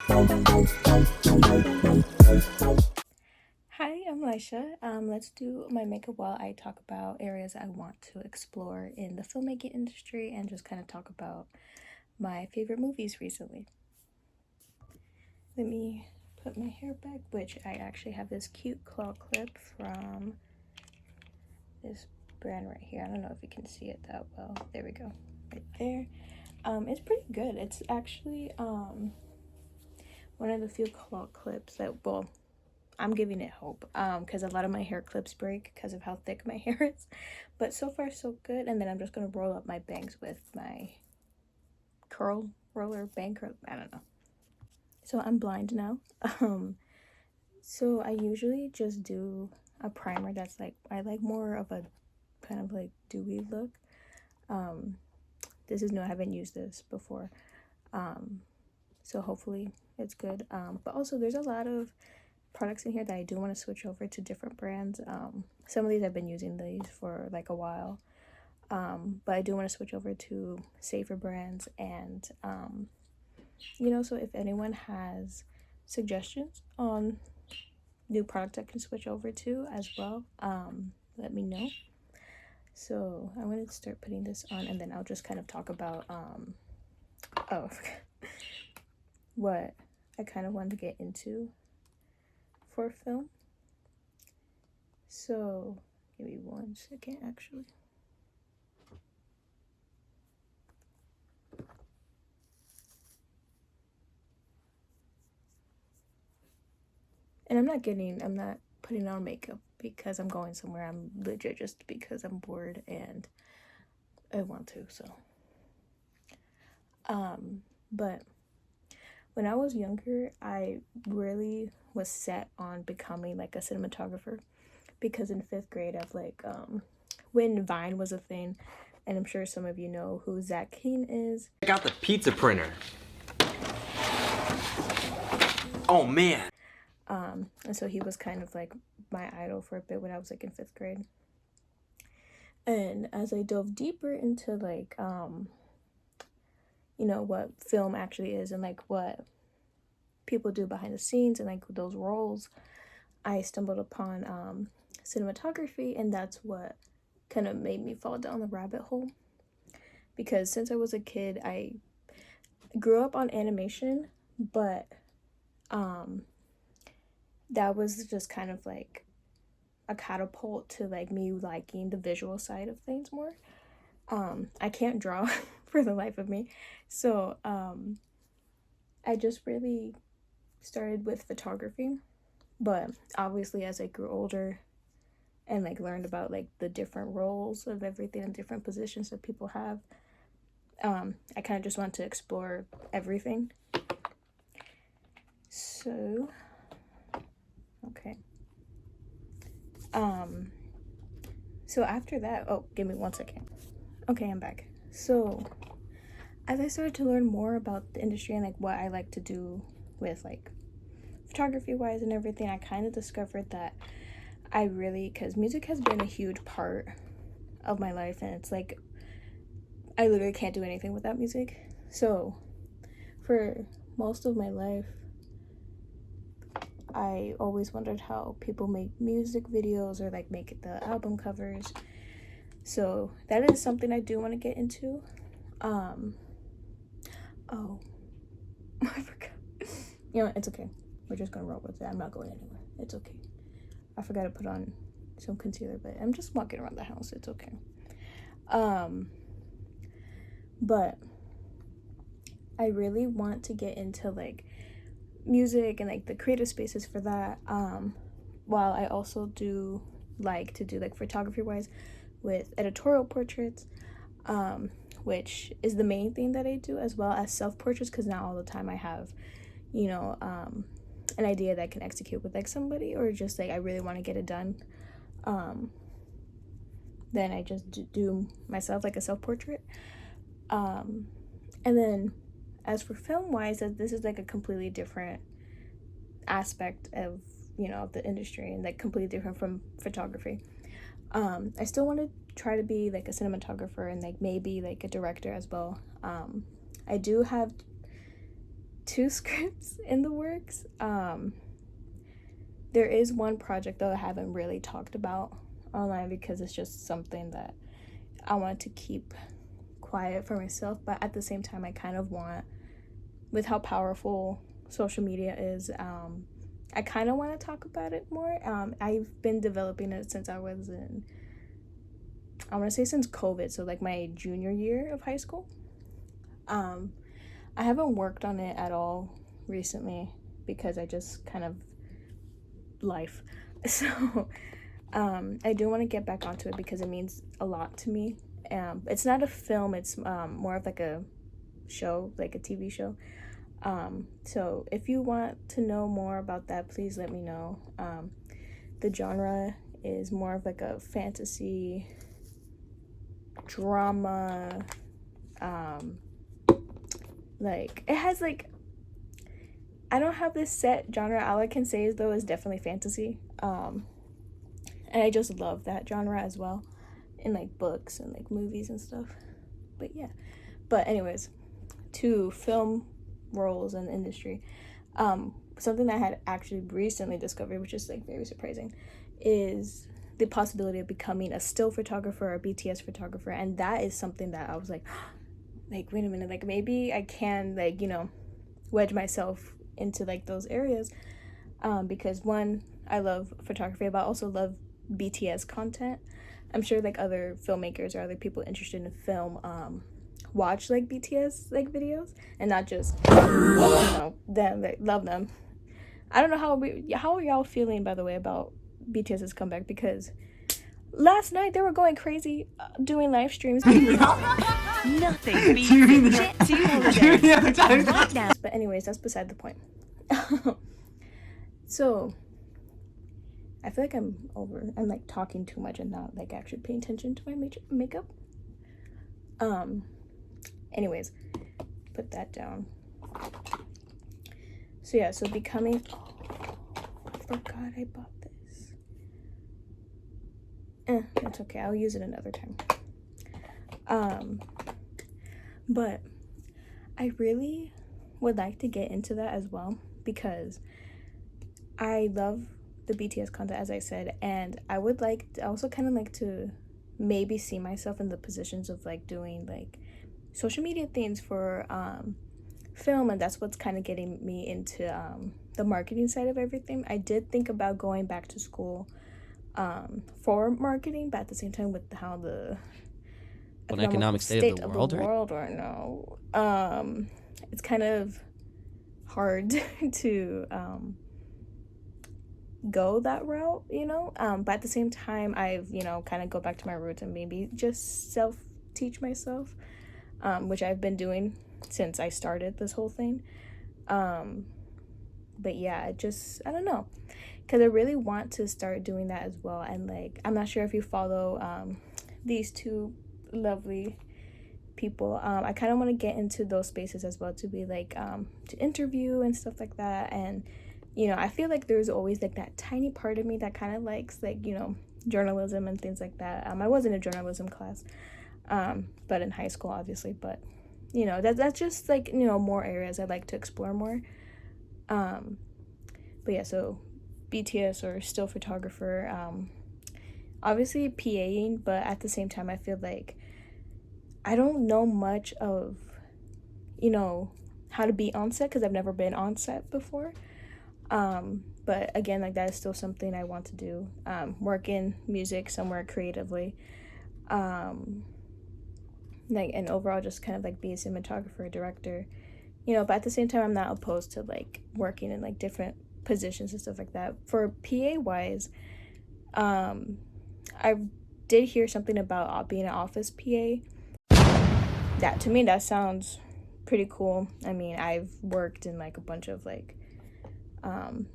Hi, I'm Lisha. Let's do my makeup while I talk about areas I want to explore in the filmmaking industry and just kind of talk about my favorite movies recently. Let me put my hair back, which I actually have this cute claw clip from this brand right here. I don't know if you can see it that well. There we go, right there. It's pretty good. It's actually one of the few claw clips that, well, I'm giving it hope because a lot of my hair clips break because of how thick my hair is. But so far, so good. And then I'm just going to roll up my bangs with my curl roller, bang curl. I don't know. So I'm blind now. So I usually just do a primer that's like, I like more of a kind of like dewy look. This is new. I haven't used this before. So hopefully it's good. But also there's a lot of products in here that I do want to switch over to different brands. Some of these I've been using these for like a while, but I do want to switch over to safer brands. And so if anyone has suggestions on new products I can switch over to as well, let me know. So I'm going to start putting this on, and then I'll just kind of talk about what I kind of wanted to get into for film. So give me 1 second, actually. And I'm not putting on makeup because I'm going somewhere. I'm legit just because I'm bored and I want to. So but when I was younger, I really was set on becoming like a cinematographer, because in 5th grade I've like when Vine was a thing, and I'm sure some of you know who Zach Keen is. Check out the pizza printer. Oh man. And so he was kind of like my idol for a bit when I was like in 5th grade. And as I dove deeper into like what film actually is and like what people do behind the scenes and like those roles, I stumbled upon cinematography, and that's what kind of made me fall down the rabbit hole. Because since I was a kid, I grew up on animation, but that was just kind of like a catapult to like me liking the visual side of things more. I can't draw for the life of me, so I just really started with photography. But obviously as I grew older and like learned about like the different roles of everything and different positions that people have, I kind of just want to explore everything. So okay. So after that, oh, give me 1 second. Okay, I'm back. So as I started to learn more about the industry and like what I like to do with like photography wise and everything, I kind of discovered that because music has been a huge part of my life, and it's like I literally can't do anything without music. So for most of my life, I always wondered how people make music videos or like make the album covers. So that is something I do want to get into. Oh, I forgot. It's okay. We're just gonna roll with it. I'm not going anywhere. It's okay. I forgot to put on some concealer, but I'm just walking around the house. It's okay. But I really want to get into like music and like the creative spaces for that. While I also do like to do like photography wise with editorial portraits, which is the main thing that I do, as well as self portraits, because not all the time I have an idea that I can execute with like somebody, or just like I really want to get it done. Then I just do myself like a self portrait. And then as for film wise, this is like a completely different aspect of the industry, and like completely different from photography. I still want to try to be like a cinematographer and like maybe like a director as well. I do have 2 scripts in the works. There is one project though I haven't really talked about online because it's just something that I want to keep quiet for myself, but at the same time I kind of want, with how powerful social media is, I kind of want to talk about it more. I've been developing it since I was in, I want to say since COVID, so like my junior year of high school. I haven't worked on it at all recently because I just kind of life. So I do want to get back onto it because it means a lot to me. It's not a film, it's more of like a show, like a TV show. So if you want to know more about that, please let me know. The genre is more of like a fantasy drama. Like it has like, I don't have this set genre. All I can say is though is definitely fantasy. And I just love that genre as well, in like books and like movies and stuff. But yeah. But anyways, to film roles in the industry, something that I had actually recently discovered, which is like very surprising, is the possibility of becoming a still photographer or BTS photographer. And that is something that I was like wait a minute, like maybe I can like, you know, wedge myself into like those areas, because one, I love photography, but I also love BTS content. I'm sure like other filmmakers or other people interested in film watch like BTS like videos and not just you know them, like, love them. I don't know how are y'all feeling, by the way, about BTS's comeback, because last night they were going crazy doing live streams. Nothing beats a Jet 2 holiday right now. But anyways, that's beside the point. So I feel like I'm like talking too much and not like actually paying attention to my makeup. Anyways, put that down. So yeah, so becoming, I forgot I bought this. It's okay, I'll use it another time. But I really would like to get into that as well, because I love the BTS content, as I said, and I would like to also kind of like to maybe see myself in the positions of like doing like social media things for film, and that's what's kind of getting me into the marketing side of everything. I did think about going back to school for marketing, but at the same time with how the economic state of the world, right now, it's kind of hard to go that route, you know, but at the same time I've, you know, kind of go back to my roots and maybe just self-teach myself, which I've been doing since I started this whole thing. But yeah, I don't know, because I really want to start doing that as well. And like, I'm not sure if you follow these two lovely people. I kind of want to get into those spaces as well, to be like to interview and stuff like that. And you know, I feel like there's always like that tiny part of me that kind of likes like, you know, journalism and things like that. I was in a journalism class, but in high school obviously. But you know, that's just like, you know, more areas I'd like to explore more. But yeah, so BTS or still photographer, obviously PAing, but at the same time I feel like I don't know much of, you know, how to be on set, because I've never been on set before. But again, like that is still something I want to do, work in music somewhere creatively, like, and overall just kind of like be a cinematographer, director, you know. But at the same time I'm not opposed to like working in like different positions and stuff like that. For PA wise, I did hear something about being an office PA. That, to me, that sounds pretty cool. I mean, I've worked in like a bunch of like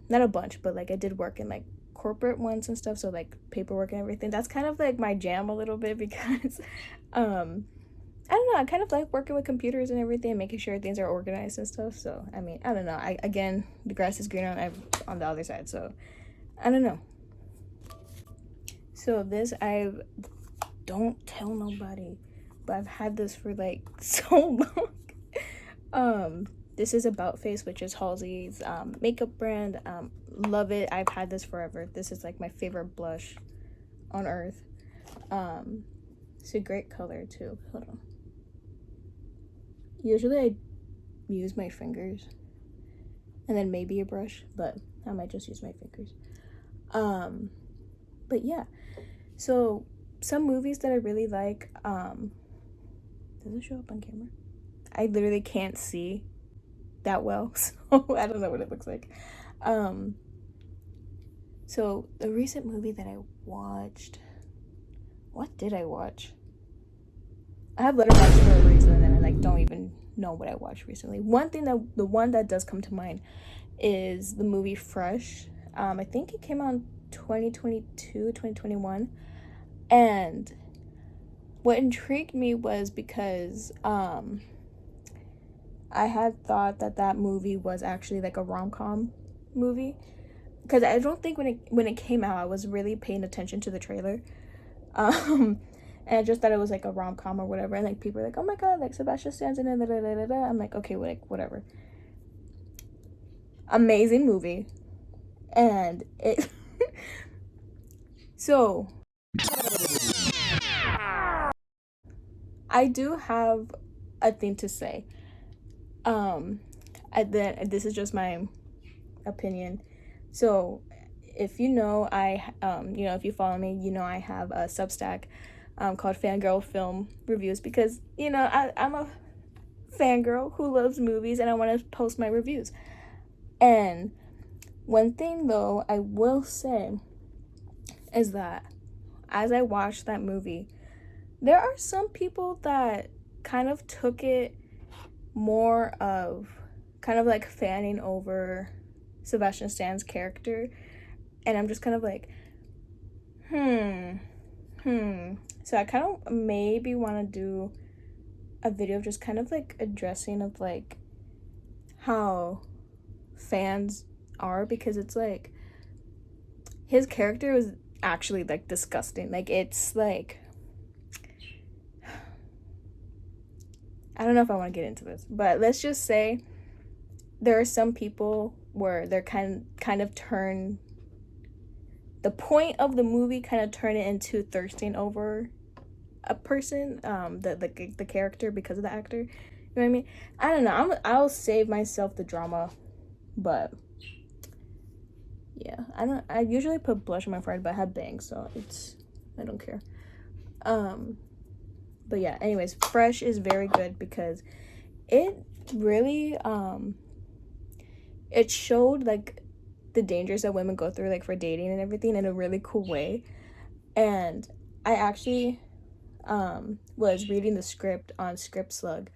not a bunch, but like I did work in like corporate ones and stuff, so like paperwork and everything. That's kind of like my jam a little bit, because I don't know, I kind of like working with computers and everything and making sure things are organized and stuff. So I mean, I don't know, again, the grass is greener on the other side, so I don't know. So this, I don't tell nobody, but I've had this for like so long. This is About Face, which is Halsey's makeup brand. Love it. I've had this forever. This is like my favorite blush on earth. It's a great color too. Hold on. Usually I use my fingers and then maybe a brush, but I might just use my fingers. But yeah, so some movies that I really like, does it show up on camera? I literally can't see that well, so I don't know what it looks like. So the recent movie that I watched, what did I watch? I have Letterboxd for a reason, and I like don't even know what I watched recently. The one that does come to mind is the movie Fresh. I think it came out in 2022, 2021, and what intrigued me was because I had thought that movie was actually like a rom-com movie, because I don't think when it came out I was really paying attention to the trailer, and I just thought it was like a rom-com or whatever, and like people were like, oh my god, like Sebastian Stan's in it, da, da, da, da, da. I'm like, okay, like whatever. Amazing movie, and it so I do have a thing to say. This is just my opinion. So if you know, if you follow me, you know I have a Substack called Fangirl Film Reviews, because I'm a fangirl who loves movies and I want to post my reviews. And one thing though I will say is that as I watched that movie, there are some people that kind of took it more of kind of like fanning over Sebastian Stan's character, and I'm just kind of like so I kind of maybe want to do a video of just kind of like addressing of like how fans are, because it's like his character was actually like disgusting. Like it's like, I don't know if I want to get into this, but let's just say there are some people where they're kind of turn the point of the movie, kind of turn it into thirsting over a person, the character, because of the actor. You know what I mean? I don't know. I'll save myself the drama, but yeah, I usually put blush on my forehead, but I have bangs, so I don't care. But yeah, anyways, Fresh is very good because it really it showed like the dangers that women go through like for dating and everything in a really cool way. And I actually was reading the script on ScriptSlug,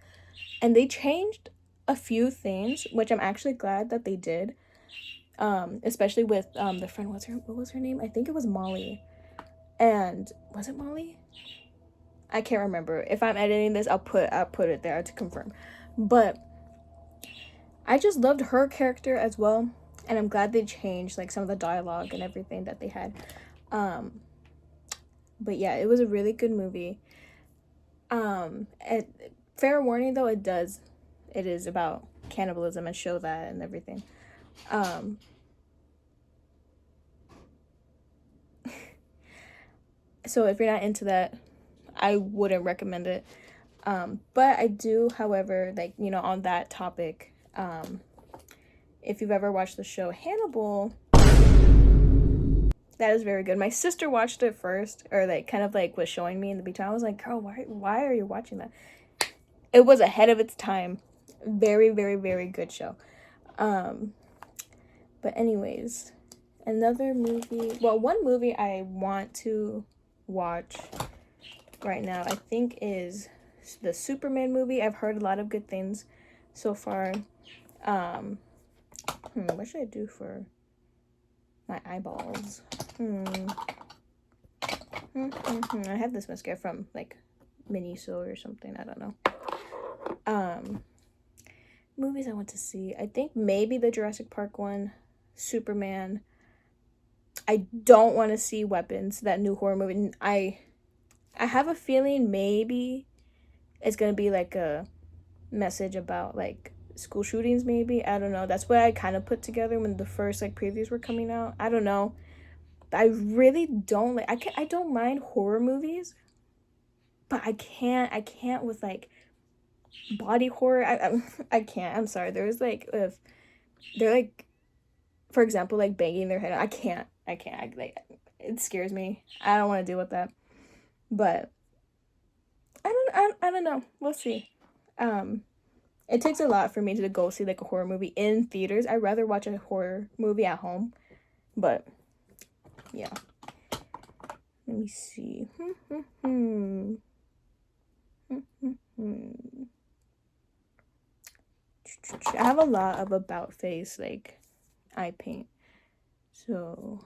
and they changed a few things, which I'm actually glad that they did. Especially with the friend, what was her name? I think it was Molly. And was it Molly? I can't remember. If I'm editing this, I'll put it there to confirm. But I just loved her character as well, and I'm glad they changed like some of the dialogue and everything that they had. But yeah, it was a really good movie. Fair warning though, it is about cannibalism and show that and everything. So if you're not into that, I wouldn't recommend it. But I do, however, like, on that topic, if you've ever watched the show Hannibal, that is very good. My sister watched it first, or like kind of like was showing me in the meantime. I was like, girl, why are you watching that? It was ahead of its time. Very, very, very good show. But anyways, another movie, one movie I want to watch right now, I think, is the Superman movie. I've heard a lot of good things so far. What should I do for my eyeballs? I have this mascara from like Miniso or something, I don't know. Movies I want to see, I think maybe the Jurassic Park one, Superman. I don't want to see Weapons, that new horror movie. I have a feeling maybe it's gonna be like a message about like school shootings, maybe. I don't know. That's what I kind of put together when the first like previews were coming out. I don't know. I really don't like, I don't mind horror movies, but I can't with like body horror. I can't. I'm sorry. There's like, if they're like, for example, like banging their head, I can't. Like, it scares me. I don't want to deal with that. But I don't know. We'll see. It takes a lot for me to go see like a horror movie in theaters. I'd rather watch a horror movie at home. But yeah. Let me see. I have a lot of about face like eye paint. So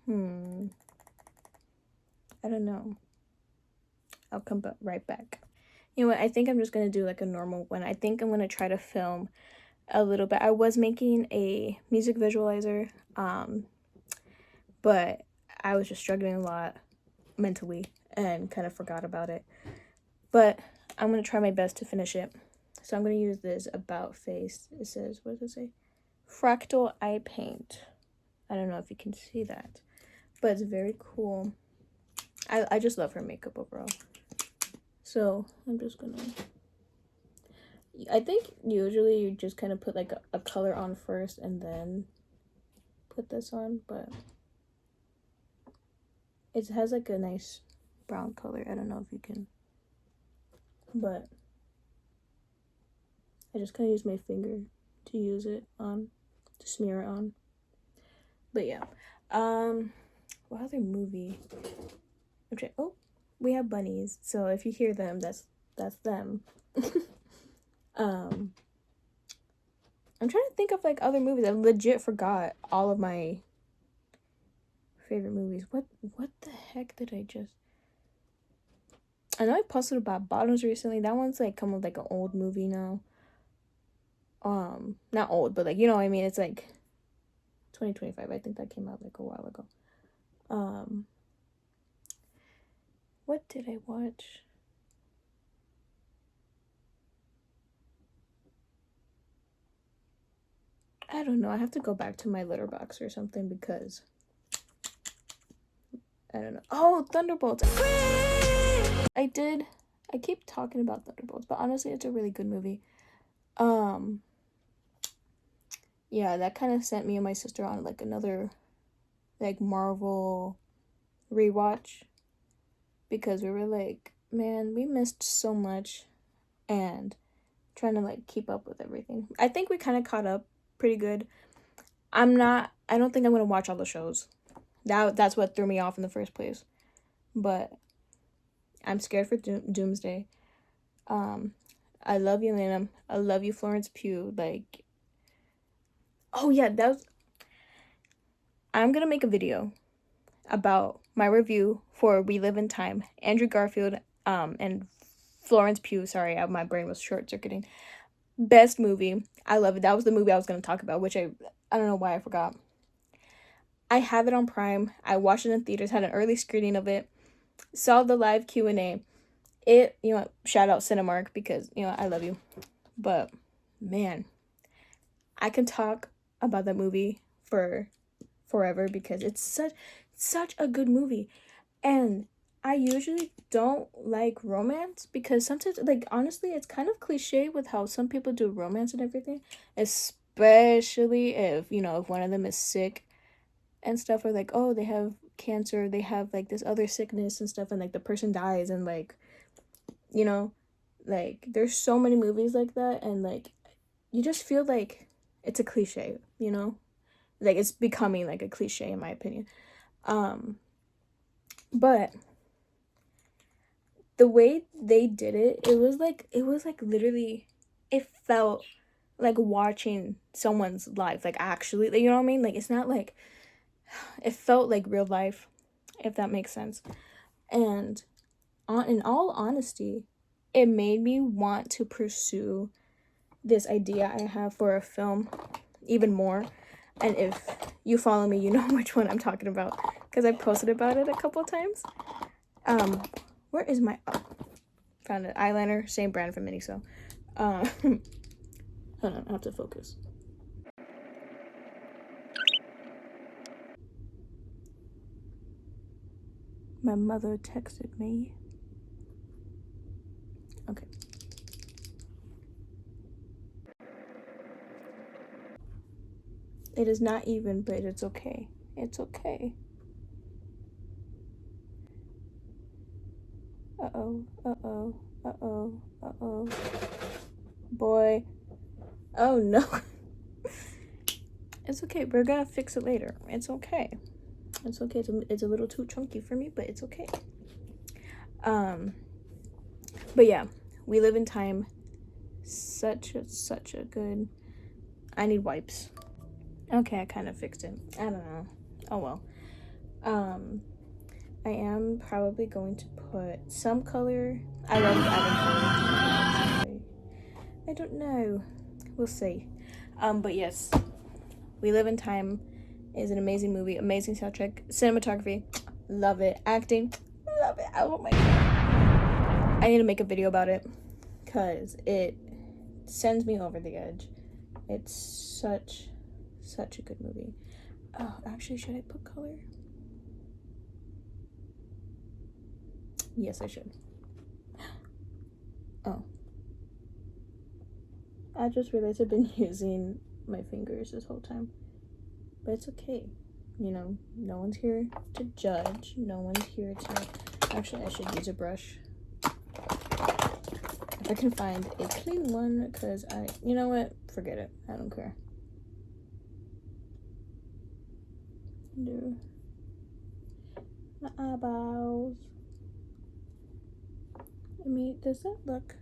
I don't know. I'll come right back. You know what? I think I'm just gonna do like a normal one. I think I'm gonna try to film a little bit. I was making a music visualizer, but I was just struggling a lot mentally and kind of forgot about it. But I'm gonna try my best to finish it. So I'm gonna use this about face. It says, what does it say? Fractal eye paint. I don't know if you can see that, but it's very cool. I just love her makeup overall. So I'm just gonna, I think usually you just kind of put like a color on first and then put this on, but it has like a nice brown color. I don't know if you can, but I just kind of use my finger to use it on, to smear it on. But yeah, what other movie? Okay, oh, we have bunnies, so if you hear them, that's them. I'm trying to think of like other movies. I legit forgot all of my favorite movies. What the heck did I just? I know I posted about Bottoms recently. That one's like come with like an old movie now. Not old, but like, you know what I mean. It's like 2025. I think that came out like a while ago. What did I watch? I don't know. I have to go back to my Letterboxd or something because I don't know. Oh, Thunderbolts. I keep talking about Thunderbolts, but honestly, it's a really good movie. Yeah, that kind of sent me and my sister on like another like Marvel rewatch because we were like, man, we missed so much and trying to like keep up with everything. I think we kind of caught up pretty good. I don't think I'm gonna watch all the shows. That's what threw me off in the first place. But I'm scared for Doomsday. I love you, Lana. I love you, Florence Pugh. Like, oh yeah, I'm gonna make a video about my review for We Live in Time. Andrew Garfield, and Florence Pugh. Sorry, my brain was short-circuiting. Best movie. I love it. That was the movie I was gonna talk about, which I don't know why I forgot. I have it on Prime. I watched it in theaters. Had an early screening of it. Saw the live Q&A. It, you know, shout out Cinemark because, you know, I love you. But man, I can talk about that movie for forever because it's such a good movie. And I usually don't like romance because sometimes, like, honestly, it's kind of cliche with how some people do romance and everything, especially if, you know, if one of them is sick and stuff, or like, oh, they have cancer, they have like this other sickness and stuff, and like the person dies, and like, you know, like there's so many movies like that, and like you just feel like it's a cliche, you know, like it's becoming like a cliche in my opinion. But the way they did it, it was like literally, it felt like watching someone's life, like actually, like, you know what I mean? Like, it's not like, it felt like real life, if that makes sense. And in all honesty, it made me want to pursue this idea I have for a film even more. And if you follow me, you know which one I'm talking about because I posted about it a couple times. Where is my, found an eyeliner, same brand from Miniso. Hold on, I have to focus. My mother texted me. Okay. It is not even, but it's okay. It's okay. Uh-oh, uh-oh, uh-oh, uh-oh. Boy. Oh no. It's okay, we're gonna fix it later. It's okay. It's okay. It's a little too chunky for me, but it's okay. But yeah, We Live in Time. Such a good. I need wipes. Okay, I kind of fixed it. I don't know. Oh well. I am probably going to put some color. I love adding color. I don't know. We'll see. But yes, We Live in Time is an amazing movie, amazing soundtrack, cinematography, love it, acting, love it. Oh my god. I need to make a video about it because it sends me over the edge. It's such a good movie. Oh, actually, should I put color? Yes, I should. Oh. I just realized I've been using my fingers this whole time. But it's okay. You know, no one's here to judge. No one's here to... Actually, I should use a brush. If I can find a clean one, because you know what? Forget it. I don't care. Do my eyeballs. I mean, does that look...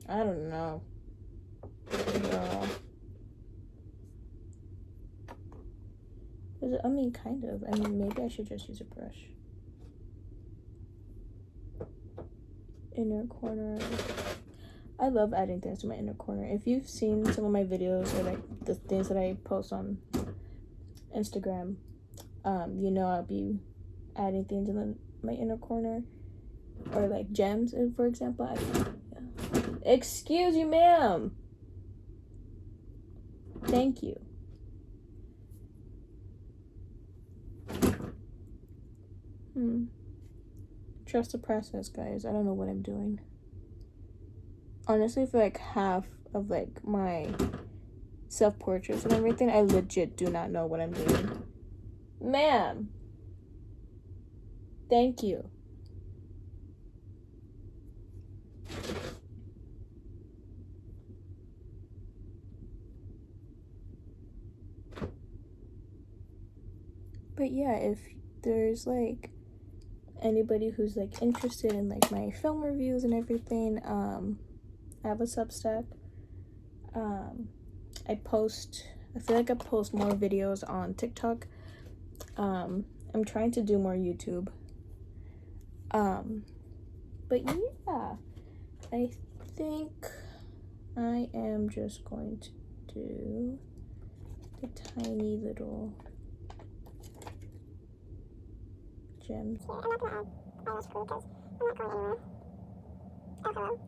I don't know. No. I mean, kind of. I mean, maybe I should just use a brush. Inner corner. I love adding things to my inner corner. If you've seen some of my videos or like the things that I post on Instagram, you know I'll be adding things in my inner corner. Or like gems, for example. Yeah. Excuse you, ma'am. Thank you. Trust the process, guys. I don't know what I'm doing. Honestly, for like half of like my self-portraits and everything, I legit do not know what I'm doing. Ma'am. Thank you. But yeah, if there's like anybody who's like interested in like my film reviews and everything, I have a Substack. I feel like I post more videos on TikTok. I'm trying to do more YouTube. But yeah, I think I am just going to do the tiny little gems. I'm not gonna add all this food because I'm not going anywhere. Oh, hello.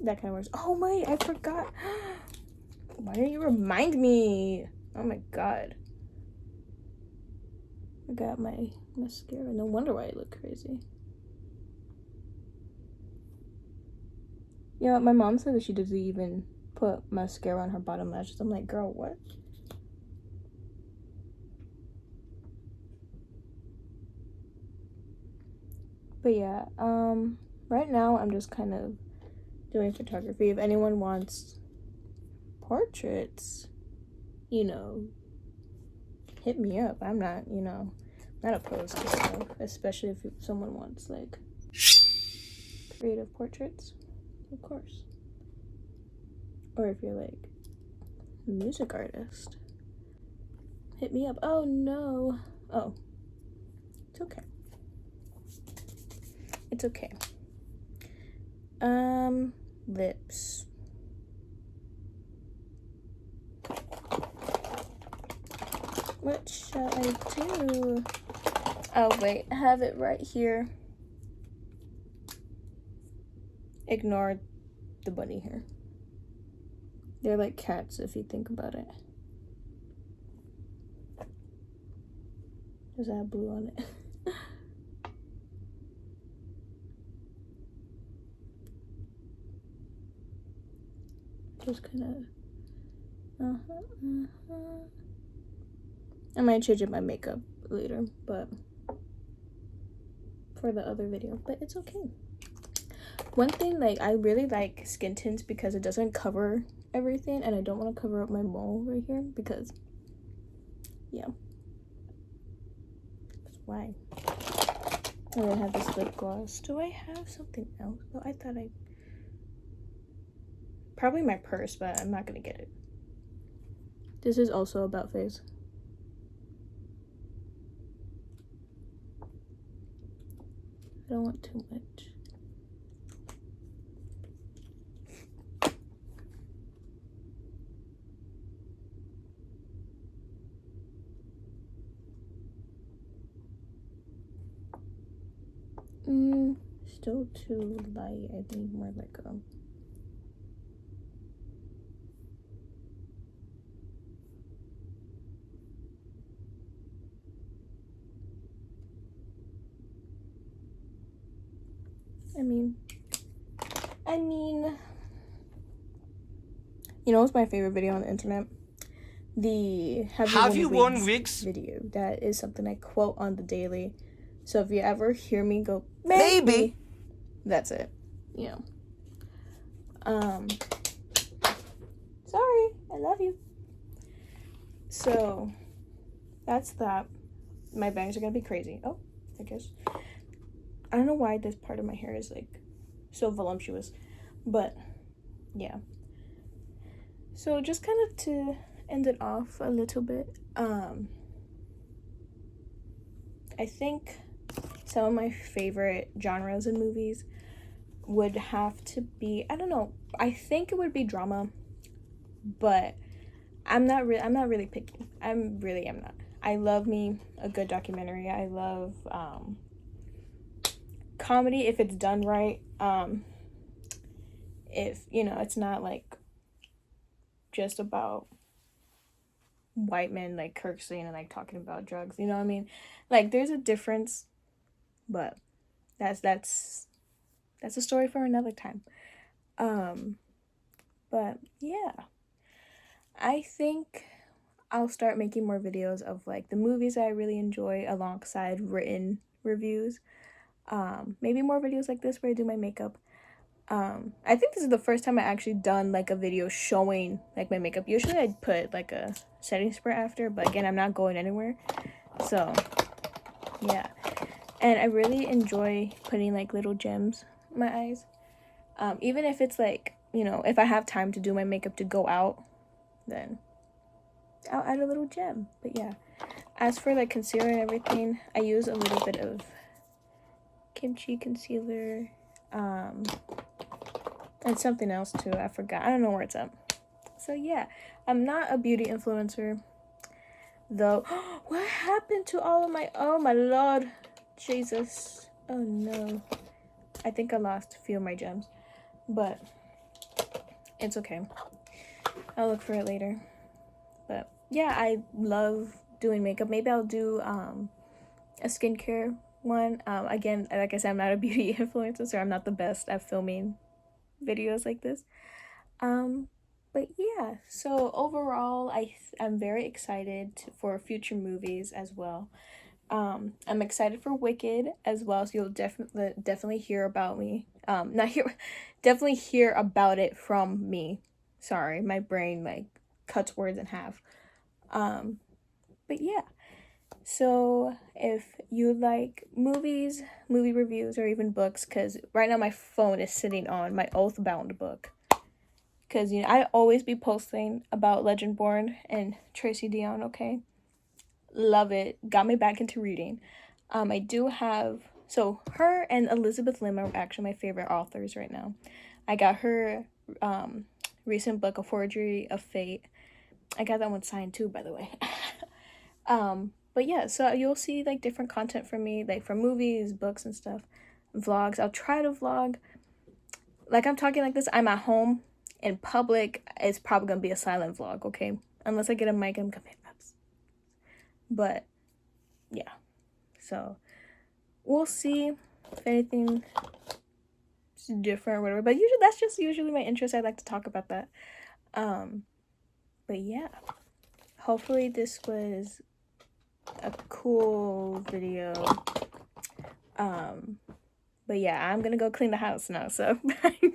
That kind of works. Oh my, I forgot. Why didn't you remind me? Oh my god. I got my mascara. No wonder why I look crazy. You know, my mom said that she doesn't even put mascara on her bottom lashes. I'm like, girl, what? But yeah, right now I'm just kind of doing photography. If anyone wants portraits, you know, hit me up. I'm not, you know, not opposed to stuff, especially if someone wants like creative portraits, of course. Or if you're like a music artist, hit me up. Oh no. Oh, it's okay. It's okay. Lips. What shall I do? Oh wait, I have it right here. Ignore the bunny hair. They're like cats if you think about it. Does that have blue on it? Just kind of I might change up my makeup later, but for the other video, but it's okay. One thing, like, I really like skin tints because it doesn't cover everything, and I don't want to cover up my mole right here because, yeah, that's why. And I have this lip gloss. Do I have something else? No, I thought I probably my purse, but I'm not gonna get it. This is also about face. I don't want too much. Still too light. I think more like a I mean, you know what's my favorite video on the internet? The Have You Won Wigs video. That is something I quote on the daily. So if you ever hear me go, maybe, that's it. Yeah. Sorry, I love you. So that's that. My bangs are gonna be crazy. Oh, I guess. I don't know why this part of my hair is like so voluptuous, but yeah. So just kind of to end it off a little bit, I think some of my favorite genres in movies would have to be, I don't know, I think it would be drama, but I'm not really picky. I really am not. I love me a good documentary. I love comedy if it's done right. If, you know, it's not like just about white men like cursing and like talking about drugs, you know what I mean? Like, there's a difference, but that's a story for another time. But yeah, I think I'll start making more videos of like the movies I really enjoy alongside written reviews. Maybe more videos like this where I do my makeup. I think this is the first time I actually done like a video showing like my makeup. Usually I'd put like a setting spray after, but again, I'm not going anywhere. So yeah, and I really enjoy putting like little gems in my eyes. Even if it's like, you know, if I have time to do my makeup to go out, then I'll add a little gem. But yeah, as for like concealer and everything, I use a little bit of Kimchi concealer, and something else too, I forgot. I don't know where it's at. So yeah, I'm not a beauty influencer though. What happened to all of my, oh my lord, Jesus, oh no, I think I lost a few of my gems, but it's okay, I'll look for it later. But yeah, I love doing makeup. Maybe I'll do a skincare one. Again, like I said, I'm not a beauty influencer, so I'm not the best at filming videos like this. But yeah, so overall, I'm very excited for future movies as well. I'm excited for Wicked as well, so you'll definitely hear about me. Definitely hear about it from me. Sorry, my brain like cuts words in half. But yeah. So if you like movies, movie reviews, or even books, because right now my phone is sitting on my Oathbound book. Because, you know, I always be posting about Legendborn and Tracy Deonn, okay? Love it. Got me back into reading. I do have, so her and Elizabeth Lim are actually my favorite authors right now. I got her recent book, A Forgery of Fate. I got that one signed too, by the way. But yeah, so you'll see like different content from me, like from movies, books and stuff, vlogs. I'll try to vlog. Like I'm talking like this, I'm at home. In public, it's probably gonna be a silent vlog, okay? Unless I get a mic, I'm gonna be nuts. But yeah, so we'll see if anything is different or whatever. But usually that's just usually my interest. I like to talk about that. But yeah, hopefully this was a cool video. But yeah, I'm gonna go clean the house now, so bye.